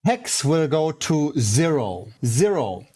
Hex will go to zero.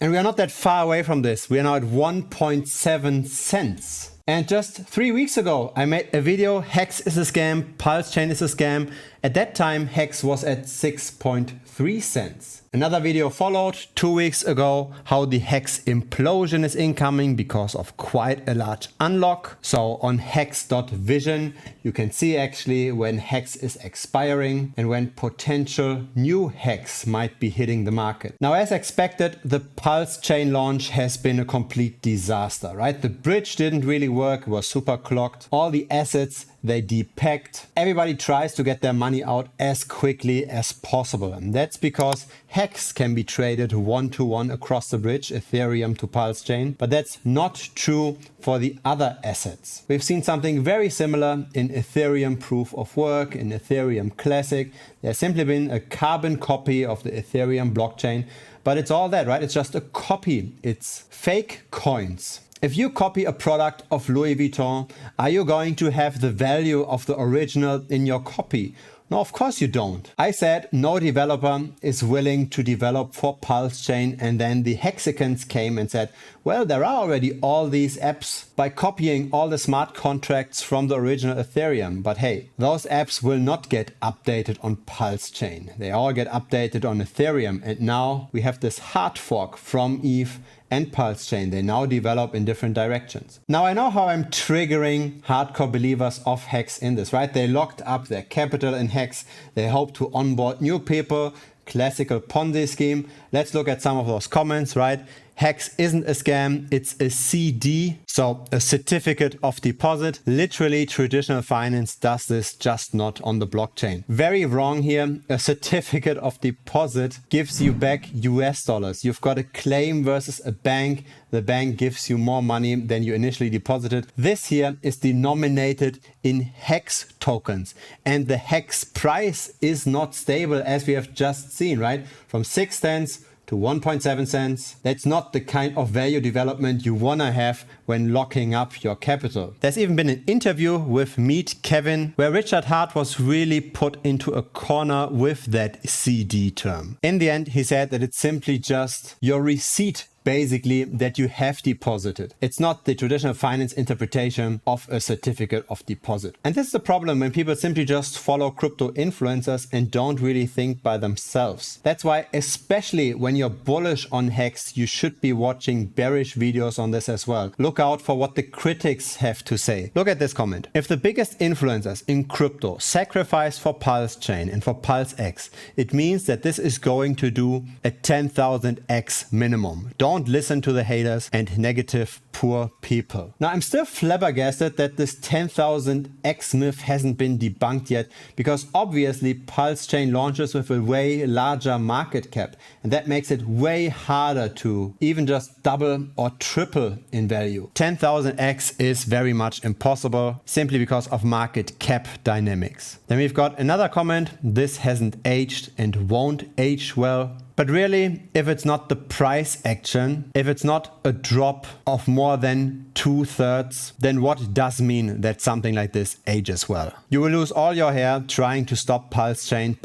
And we are not that far away from this. We are now at 1.7 cents. And just 3 weeks ago, I made a video, Hex is a scam, PulseChain is a scam. At that time, Hex was at 6.3 cents. Another video followed 2 weeks ago, how the Hex implosion is incoming because of quite a large unlock. So on hex.vision, you can see actually when Hex is expiring and when potential new Hex might be hitting the market. Now, as expected, the PulseChain launch has been a complete disaster, right? The bridge didn't really work, it was super clogged. All the assets, they depegged. Everybody tries to get their money out as quickly as possible. And that's because Hex can be traded one-to-one across the bridge, Ethereum to PulseChain. But that's not true for the other assets. We've seen something very similar in Ethereum Proof of Work, in Ethereum Classic. There's simply been a carbon copy of the Ethereum blockchain. But it's all that, right? It's just a copy. It's fake coins. If you copy a product of Louis Vuitton, are you going to have the value of the original in your copy? No, of course you don't. I said no developer is willing to develop for PulseChain, and then the hexicans came and said, well, there are already all these apps by copying all the smart contracts from the original Ethereum. But hey, those apps will not get updated on PulseChain. They all get updated on Ethereum. And now we have this hard fork from ETH and PulseChain. They now develop in different directions. Now I know how I'm triggering hardcore believers of Hex in this, right? They locked up their capital in Hex. They hope to onboard new people. Classical Ponzi scheme. Let's look at some of those comments, right? Hex isn't a scam, it's a CD, so a certificate of deposit. Literally, traditional finance does this, just not on the blockchain. Very wrong here. A certificate of deposit gives you back US dollars. You've got a claim versus a bank. The bank gives you more money than you initially deposited. This here is denominated in Hex tokens, and the Hex price is not stable, as we have just seen, right? From 6 cents to 1.7 cents. That's not the kind of value development you want to have when locking up your capital. There's even been an interview with Meet Kevin where Richard Hart was really put into a corner with that CD term. In the end, he said that it's simply just your receipt basically that you have deposited. It's not the traditional finance interpretation of a certificate of deposit. And this is the problem when people simply just follow crypto influencers and don't really think by themselves. That's why, especially when you're bullish on Hex, you should be watching bearish videos on this as well. Look out for what the critics have to say. Look at this comment. If the biggest influencers in crypto sacrifice for PulseChain and for PulseX, it means that this is going to do a 10,000x minimum. Don't listen to the haters and negative poor people. Now, I'm still flabbergasted that this 10,000x myth hasn't been debunked yet, because obviously PulseChain launches with a way larger market cap, and that makes it way harder to even just double or triple in value. 10,000x is very much impossible simply because of market cap dynamics. Then we've got another comment. This hasn't aged and won't age well. But really, if it's not the price action, if it's not a drop of more than 2/3, then what does mean that something like this ages well? You will lose all your hair trying to stop PulseChain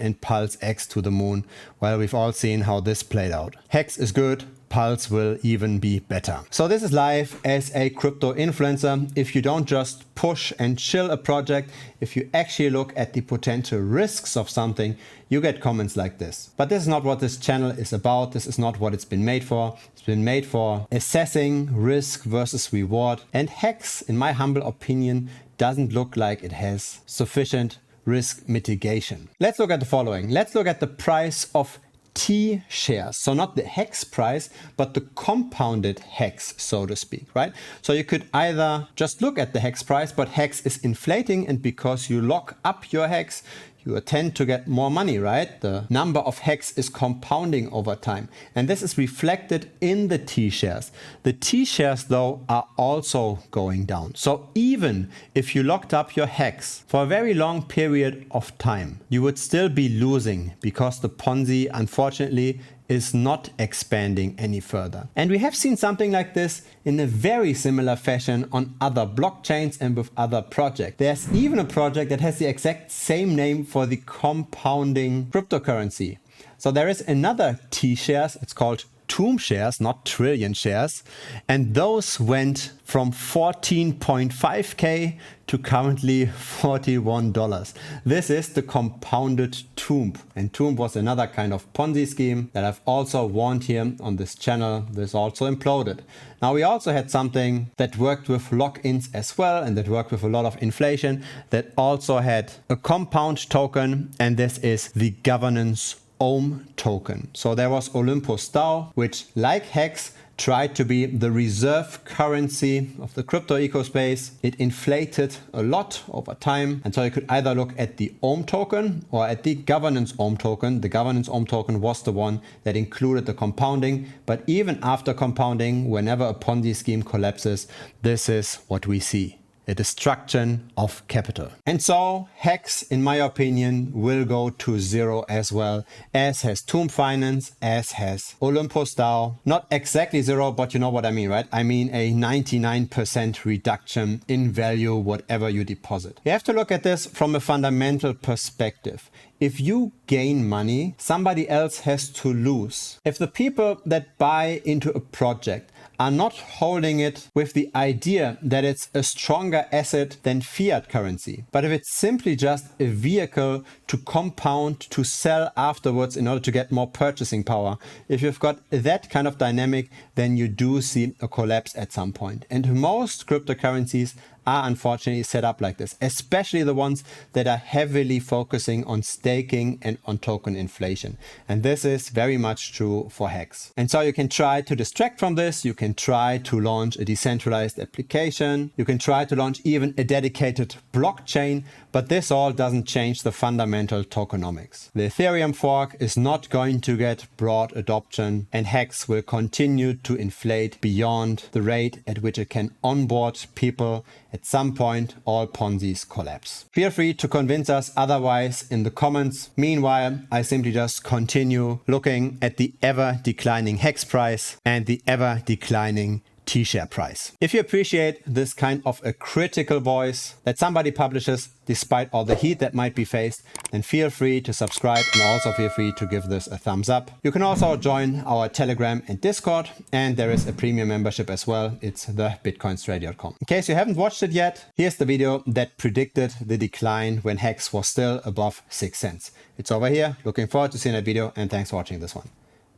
and PulseX to the moon. Well, we've all seen how this played out. Hex is good. Pulse will even be better. So this is life as a crypto influencer. If you don't just push and chill a project, if you actually look at the potential risks of something, you get comments like this. But this is not what this channel is about. This is not what it's been made for. It's been made for assessing risk versus reward. And Hex, in my humble opinion, doesn't look like it has sufficient risk mitigation. Let's look at the following. Let's look at the price of T shares. So not the Hex price, but the compounded Hex, so to speak, right? So you could either just look at the Hex price, but Hex is inflating, and because you lock up your Hex, you tend to get more money, right? The number of Hex is compounding over time. And this is reflected in the T shares. The T shares, though, are also going down. So even if you locked up your Hex for a very long period of time, you would still be losing, because the Ponzi, unfortunately, is not expanding any further. And we have seen something like this in a very similar fashion on other blockchains and with other projects. There's even a project that has the exact same name for the compounding cryptocurrency. So there is another T shares, it's called Tomb shares, not trillion shares, and those went from 14.5k to currently $41. This is the compounded Tomb, and Tomb was another kind of Ponzi scheme that I've also warned here on this channel. This also imploded. Now we also had something that worked with lock-ins as well, and that worked with a lot of inflation, that also had a compound token, and this is the governance Ohm token. So there was Olympus DAO, which, like Hex, tried to be the reserve currency of the crypto ecospace. It inflated a lot over time, and so you could either look at the Ohm token or at the governance Ohm token. The governance Ohm token was the one that included the compounding, but even after compounding, whenever a Ponzi scheme collapses, this is what we see: a destruction of capital. And so Hex, in my opinion, will go to zero as well, as has Tomb Finance, as has Olympus DAO. Not exactly zero, but you know what I mean, right? I mean a 99% reduction in value, whatever you deposit. You have to look at this from a fundamental perspective. If you gain money, somebody else has to lose. If the people that buy into a project are not holding it with the idea that it's a stronger asset than fiat currency, but if it's simply just a vehicle to compound, to sell afterwards in order to get more purchasing power, if you've got that kind of dynamic, then you do see a collapse at some point. And most cryptocurrencies are unfortunately set up like this, especially the ones that are heavily focusing on staking and on token inflation. And this is very much true for Hex. And so you can try to distract from this. You can try to launch a decentralized application. You can try to launch even a dedicated blockchain, but this all doesn't change the fundamental tokenomics. The Ethereum fork is not going to get broad adoption, and Hex will continue to inflate beyond the rate at which it can onboard people. At some point, all Ponzi's collapse. Feel free to convince us otherwise in the comments. Meanwhile, I simply just continue looking at the ever declining Hex price and the ever declining T-share price. If you appreciate this kind of a critical voice that somebody publishes despite all the heat that might be faced, then feel free to subscribe, and also feel free to give this a thumbs up. You can also join our Telegram and Discord, and there is a premium membership as well. It's the bitcoinstrategy.com. In case you haven't watched it yet, here's the video that predicted the decline when Hex was still above 6 cents. It's over here. Looking forward to seeing that video, and thanks for watching this one.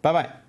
Bye bye.